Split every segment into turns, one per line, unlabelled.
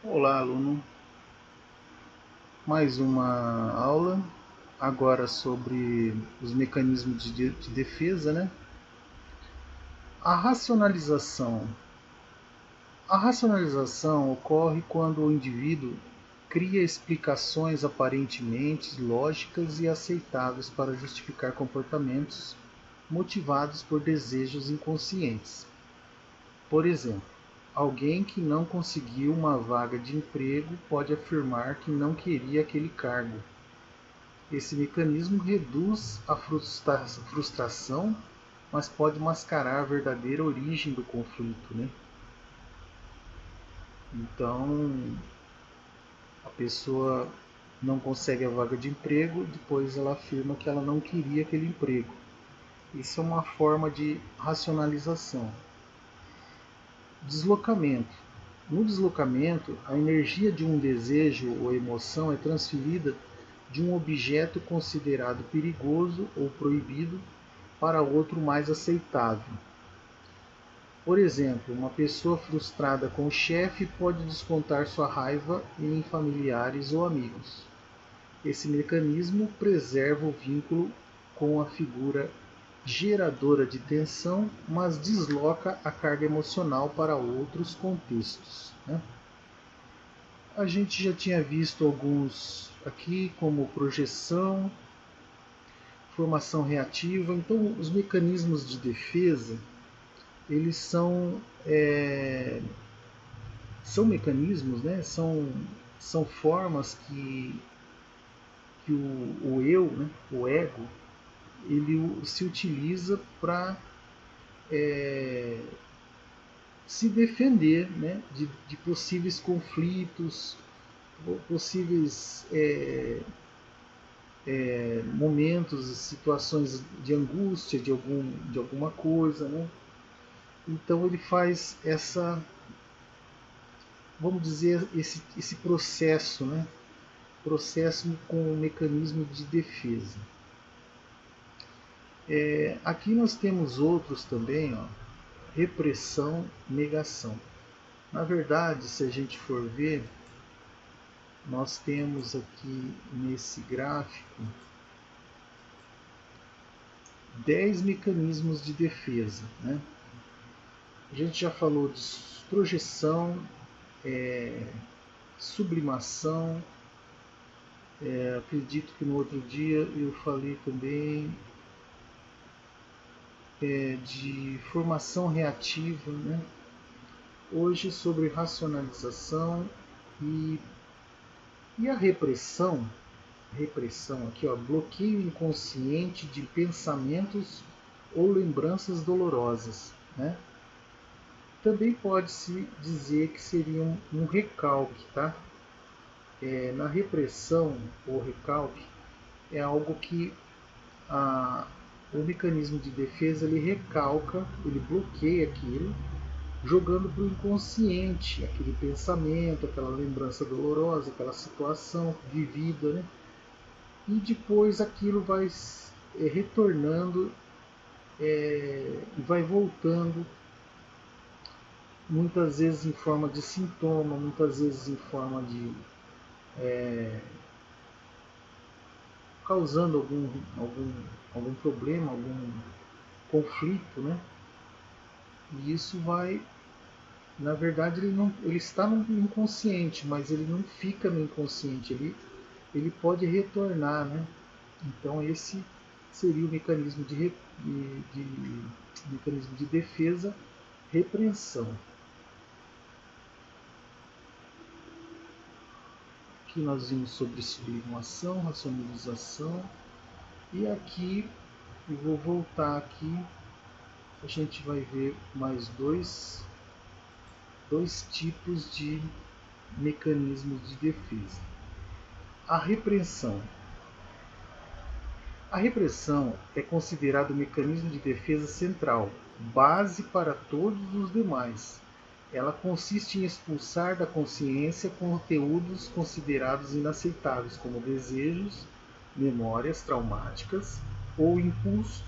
Olá, aluno. Mais uma aula, agora sobre os mecanismos de defesa, né? A racionalização. A racionalização ocorre quando o indivíduo cria explicações aparentemente lógicas e aceitáveis para justificar comportamentos motivados por desejos inconscientes. Por exemplo, alguém que não conseguiu uma vaga de emprego pode afirmar que não queria aquele cargo. Esse mecanismo reduz a frustração, mas pode mascarar a verdadeira origem do conflito, né? Então, a pessoa não consegue a vaga de emprego, depois ela afirma que ela não queria aquele emprego. Isso é uma forma de racionalização. Deslocamento. No deslocamento, a energia de um desejo ou emoção é transferida de um objeto considerado perigoso ou proibido para outro mais aceitável. Por exemplo, uma pessoa frustrada com o chefe pode descontar sua raiva em familiares ou amigos. Esse mecanismo preserva o vínculo com a figura geradora de tensão, mas desloca a carga emocional para outros contextos, né? A gente já tinha visto alguns aqui, como projeção, formação reativa. Então, os mecanismos de defesa, eles são mecanismos, né? São formas que o eu, né? O ego, ele se utiliza para se defender, né? De possíveis conflitos, possíveis momentos, situações de angústia de alguma coisa, né? Então ele faz vamos dizer, esse processo, né? Processo com um mecanismo de defesa. Aqui nós temos outros também, ó, repressão, negação. Na verdade, se a gente for ver, nós temos aqui nesse gráfico 10 mecanismos de defesa, né? A gente já falou de projeção, sublimação, acredito que no outro dia eu falei também de formação reativa, né? Hoje sobre racionalização e, e a repressão. Repressão aqui, ó, bloqueio inconsciente de pensamentos ou lembranças dolorosas, né? Também pode-se dizer que seria um recalque, tá? Na repressão ou recalque é algo que a, o mecanismo de defesa ele recalca, ele bloqueia aquilo, jogando para o inconsciente aquele pensamento, aquela lembrança dolorosa, aquela situação vivida, né? E depois aquilo vai retornando e vai voltando, muitas vezes em forma de sintoma, muitas vezes em forma de causando algum problema, algum conflito, né? E isso vai, na verdade, ele está no inconsciente, mas ele não fica no inconsciente, ele pode retornar, né? Então esse seria o mecanismo mecanismo de defesa, repreensão. Aqui nós vimos sobre sublimação, racionalização, e aqui eu vou voltar aqui, a gente vai ver mais dois tipos de mecanismos de defesa. A repressão. A repressão é considerado o mecanismo de defesa central, base para todos os demais. Ela consiste em expulsar da consciência conteúdos considerados inaceitáveis, como desejos, memórias traumáticas ou impulsos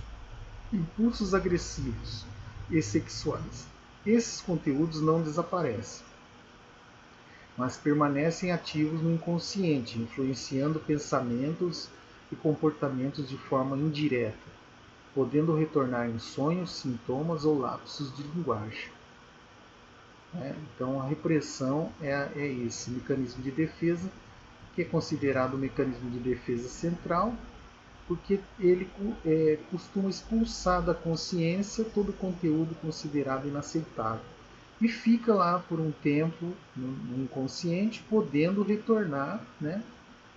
agressivos e sexuais. Esses conteúdos não desaparecem. mas permanecem ativos no inconsciente, influenciando pensamentos e comportamentos de forma indireta, podendo retornar em sonhos, sintomas ou lapsos de linguagem. Então, a repressão é esse mecanismo de defesa, que é considerado o mecanismo de defesa central, porque ele costuma expulsar da consciência todo o conteúdo considerado inaceitável e fica lá por um tempo no inconsciente, podendo retornar, né?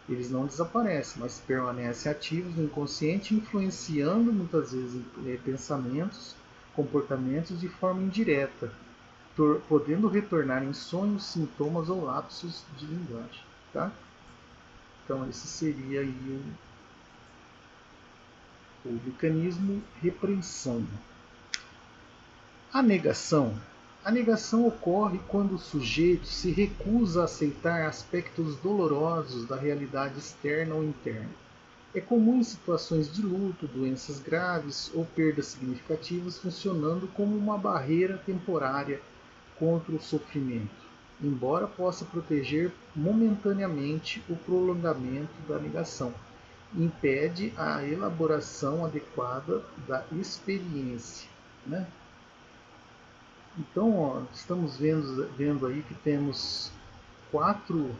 Eles não desaparecem, mas permanecem ativos no inconsciente, influenciando muitas vezes pensamentos, comportamentos de forma indireta, podendo retornar em sonhos, sintomas ou lapsos de linguagem. Tá? Então esse seria aí o mecanismo repreensão. A negação. A negação ocorre quando o sujeito se recusa a aceitar aspectos dolorosos da realidade externa ou interna. É comum em situações de luto, doenças graves ou perdas significativas, funcionando como uma barreira temporária contra o sofrimento, embora possa proteger momentaneamente o prolongamento da negação. Impede a elaboração adequada da experiência. Né? Então, estamos vendo aí que temos quatro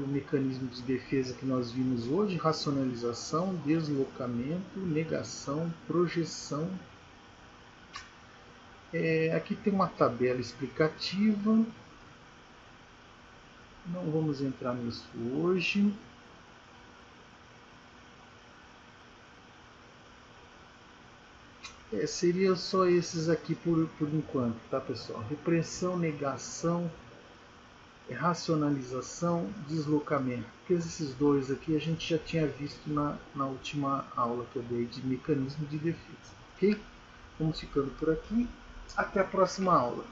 mecanismos de defesa que nós vimos hoje: racionalização, deslocamento, negação, projeção. Aqui tem uma tabela explicativa. Não vamos entrar nisso hoje. Seria só esses aqui por enquanto, tá, pessoal? Repressão, negação, racionalização, deslocamento. Porque esses dois aqui a gente já tinha visto na última aula que eu dei de mecanismo de defesa. Ok? Vamos ficando por aqui. Até a próxima aula.